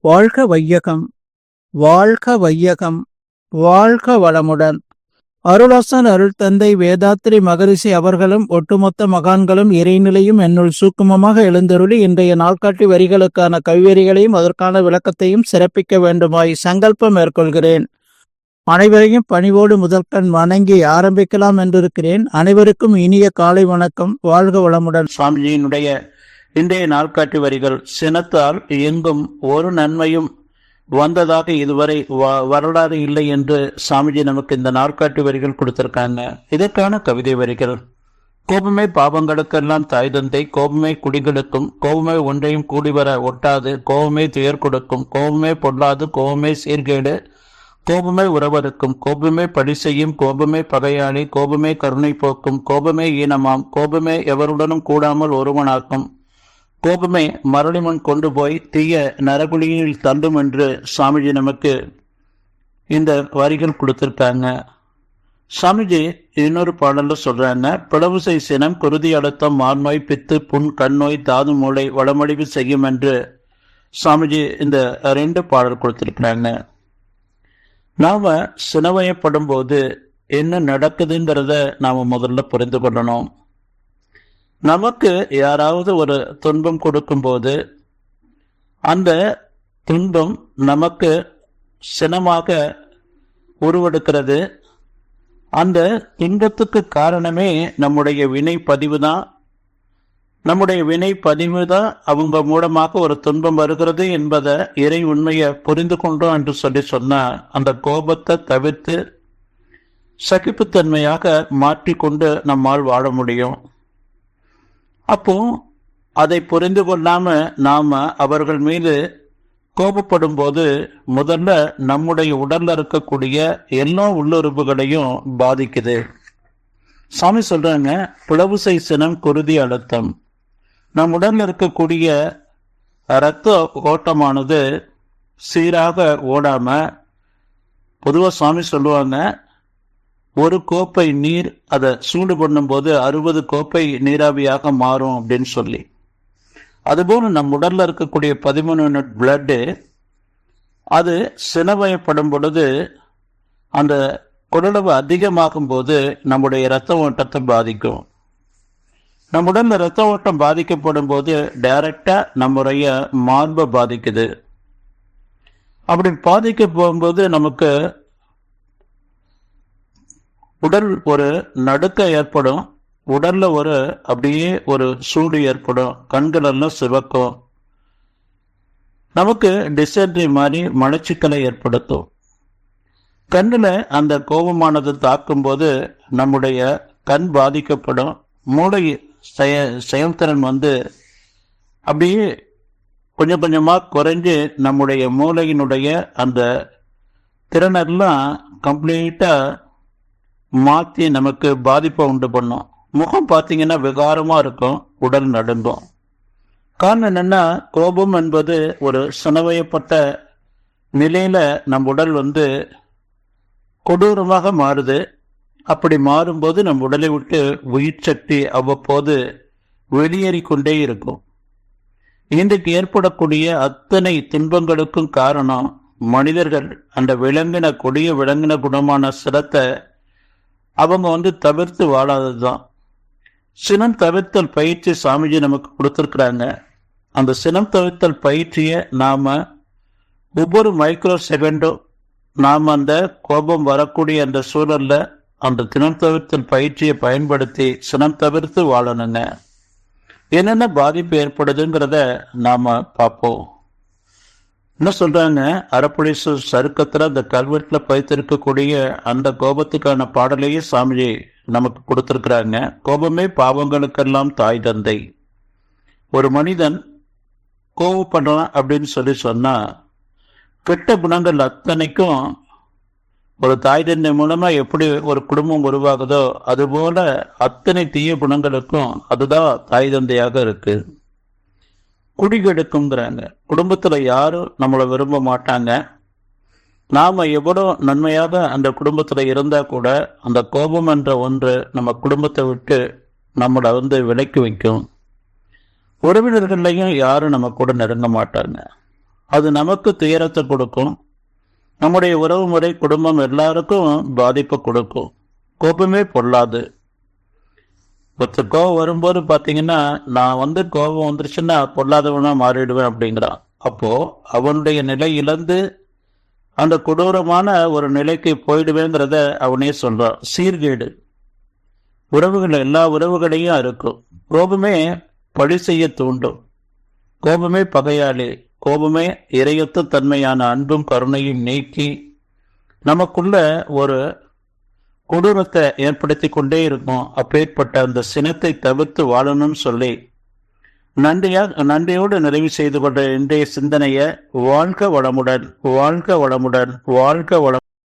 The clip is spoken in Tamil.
வாழ்க வையகம், வாழ்க வையகம், வாழ்க வளமுடன். அருளாசன் அருள் தந்தை வேதாத்ரி மகரிஷி அவர்களும் ஒட்டுமொத்த மகான்களும் இறைநிலையும் என்னுள் சூக்குமமாக எழுந்தருளி இன்றைய நாள்காட்டி வரிகளுக்கான கவிவரிகளையும் அதற்கான விளக்கத்தையும் சிறப்பிக்க வேண்டுமாய் சங்கல்பம் மேற்கொள்கிறேன். அனைவரையும் பணிவோடு முதற்கண் வணங்கி ஆரம்பிக்கலாம் என்றிருக்கிறேன். அனைவருக்கும் இனிய காலை வணக்கம். வாழ்க வளமுடன். சுவாமிஜியினுடைய இன்றைய நாள்காட்டி வரிகள்: சினத்தால் எங்கும் ஒரு நன்மையும் வந்ததாக இதுவரை வரலாறு இல்லை என்று சாமிஜி நமக்கு இந்த நாள்காட்டி வரிகள் கொடுத்திருக்காங்க. இதற்கான கவிதை வரிகள்: கோபமே பாவங்களுக்கெல்லாம் தாய் தந்தை, கோபமே குடிகளுக்கும், கோபமே ஒன்றையும் கூடி வர ஒட்டாது, கோபமே துயர் கொடுக்கும், கோபமே பொல்லாது, கோபமே சீர்கேடு, கோபமே உறவருக்கும், கோபமே பழி செய்யும், கோபமே பகையாளி, கோபமே கருணை போக்கும், கோபமே ஈனமாம், கோபமே எவருடனும் கூடாமல் ஒருவனாக்கும், கோபமே மரளிமண் கொண்டு போய் தீய நரகுழியில் தள்ளும் என்று சாமிஜி நமக்கு இந்த வரிகள் கொடுத்திருக்காங்க. சாமிஜி இன்னொரு பாடல்ல சொல்றாங்க: பிளவுசை சினம், குருதி அழுத்தம், மார்நோய், பித்து, புண், கண்ணோய், தாது மூளை வளமடிவு செய்யும் என்று சாமிஜி இந்த 2 பாடல் கொடுத்திருக்கிறாங்க. நாம சினவயப்படும் போது என்ன நடக்குதுங்கிறத நாம முதல்ல புரிந்து கொள்ளணும். நமக்கு யாராவது ஒரு துன்பம் கொடுக்கும்போது அந்த துன்பம் நமக்கு சினமாக உருவெடுக்கிறது. அந்த துன்பத்துக்கு காரணமே நம்முடைய வினை பதிவு தான். நம்முடைய வினை பதிவு தான் அவங்க மூலமாக ஒரு துன்பம் வருகிறது என்பதை இறை உண்மையை புரிந்து கொண்டோம் என்று சொன்னா அந்த கோபத்தை தவிர்த்து சகிப்புத்தன்மையாக மாற்றிக்கொண்டு நம்மால் வாழ முடியும். அப்போ அதை புரிந்து கொள்ளாம நாம அவர்கள் மீது கோபப்படும் போது முதல்ல நம்முடைய உடல்ல இருக்கக்கூடிய எல்லா உள்ளுறுப்புகளையும் பாதிக்குது. சாமி சொல்றாங்க: பிளவுசை சினம், குருதி அழுத்தம். நம் உடல்ல இருக்கக்கூடிய இரத்த ஓட்டமானது சீராக ஓடாம, பொதுவா சாமி சொல்லுவாங்க, ஒரு கோப்பை நீர் அதை சூடு பண்ணும் போது 60 கோப்பை நீராவியாக மாறும் அப்படின்னு சொல்லி. அதுபோல நம் உடல்ல இருக்கக்கூடிய 13 யூனிட் பிளட்டு அது சினவயப்படும் பொழுது அந்த கொள்ளளவு அதிகமாகும் போது நம்முடைய இரத்த ஓட்டத்தை பாதிக்கும். நம் உடல்ல இரத்த ஓட்டம் பாதிக்கப்படும் போது டைரக்டா நம்முடைய மார்பை பாதிக்குது. அப்படி பாதிக்க போகும்போது நமக்கு உடல் ஒரு நடுக்க ஏற்படும். உடல்ல அப்படியே ஒரு சூடு ஏற்படும். கண்கள் எல்லாம் சிவக்கும். நமக்கு டிசென்ட்ரி மாதிரி மலச்சிக்கலை ஏற்படுத்தும். கண்ணுல அந்த கோபமானது தாக்கும் போது நம்முடைய கண் பாதிக்கப்படும். மூளை செயல்திறன் அப்படியே கொஞ்சம் கொஞ்சமா குறைஞ்சு நம்முடைய மூளையினுடைய அந்த திறனெல்லாம் கம்ப்ளீட்டா மாற்றி நமக்கு பாதிப்பை உண்டு பண்ணும். முகம் பார்த்தீங்கன்னா விகாரமா இருக்கும், உடல் நடுங்கும். காரணம் என்னன்னா, கோபம் என்பது ஒரு சினவயப்பட்ட நிலையில நம் உடல் கொடூரமாக மாறுது. அப்படி மாறும்போது நம் உடலை விட்டு உயிர் சக்தி அவ்வப்போது வெளியேறி கொண்டே இருக்கும். இன்றைக்கு ஏற்படக்கூடிய அத்தனை துன்பங்களுக்கும் காரணம் மனிதர்கள் அந்த கொடிய விலங்கின குணமான சிரத்தை அவங்க தவிர்த்து வாழாததுதான். சினம் தவிர்த்தல் பயிற்சி சாமிஜி நமக்கு கொடுத்திருக்கிறாங்க. அந்த சினம் தவிர்த்தல் பயிற்சியை நாம ஒவ்வொரு மைக்ரோ செகண்டும் நாம் அந்த கோபம் வரக்கூடிய அந்த சூழல்ல அந்த சினம் தவிர்த்தல் பயிற்சியை பயன்படுத்தி சினம் தவிர்த்து வாழணுங்க. என்னென்ன பாதிப்பு ஏற்படுதுங்கிறத நாம பார்ப்போம். என்ன சொல்றாங்க? அறப்புலிசு சருக்கத்துல அந்த கல்வெட்டுல பதித்திருக்கக்கூடிய அந்த கோபத்துக்கான பாடலையே சாமிஜி நமக்கு கொடுத்திருக்கிறாங்க. கோபமே பாவங்களுக்கெல்லாம் தாய் தந்தை. ஒரு மனிதன் கோபப்படுறான் அப்படின்னு சொன்னா கெட்ட குணங்கள் அத்தனைக்கும் ஒரு தாய் தந்தை மூலமா எப்படி ஒரு குடும்பம் உருவாகுதோ அதுபோல அத்தனை தீய குணங்களுக்கும் அதுதான் தாய் தந்தையாக இருக்கு. குடிகெடுக்குங்கிறாங்க. குடும்பத்துல யாரும் நம்மளை விரும்ப மாட்டாங்க. நாம எவ்வளோ நன்மையாக அந்த குடும்பத்துல இருந்தா கூட அந்த கோபம் என்ற ஒன்று நம்ம குடும்பத்தை விட்டு நம்மளை விலக்கி வைக்கும். உறவினர்களையும் யாரும் நம்ம கூட நெருங்க மாட்டாங்க. அது நமக்கு துயரத்தை கொடுக்கும். நம்முடைய உறவு முறை, குடும்பம் எல்லாருக்கும் பாதிப்பு கொடுக்கும். கோபமே பொல்லாது. ஒருத்தர் கோபம் வரும்போது பார்த்தீங்கன்னா, நான் கோபம் வந்துருச்சுன்னா பொல்லாதவனா மாறிடுவேன் அப்படிங்கிறான். அப்போ அவனுடைய நிலை இழந்து அந்த கொடூரமான ஒரு நிலைக்கு போயிடுவேங்கிறத அவனே சொல்றான். சீர்கேடு உறவுகள், எல்லா உறவுகளையும் அறுக்கும். கோபமே பழி செய்ய தூண்டும். கோபமே பகையாளி. கோபமே இறையொத்த தன்மையான அன்பும் கருணையும் நீக்கி நமக்குள்ள ஒரு கொடூரத்தை ஏற்படுத்தி கொண்டே இருக்கும். அப்பேற்பட்ட அந்த சினத்தை தவிர்த்து வாழணும்னு சொல்லி நன்றியோடு நிறைவு செய்து கொண்ட இன்றைய சிந்தனையை வாழ்க வளமுடன், வாழ்க வளமுடன், வாழ்க வளமுடன்.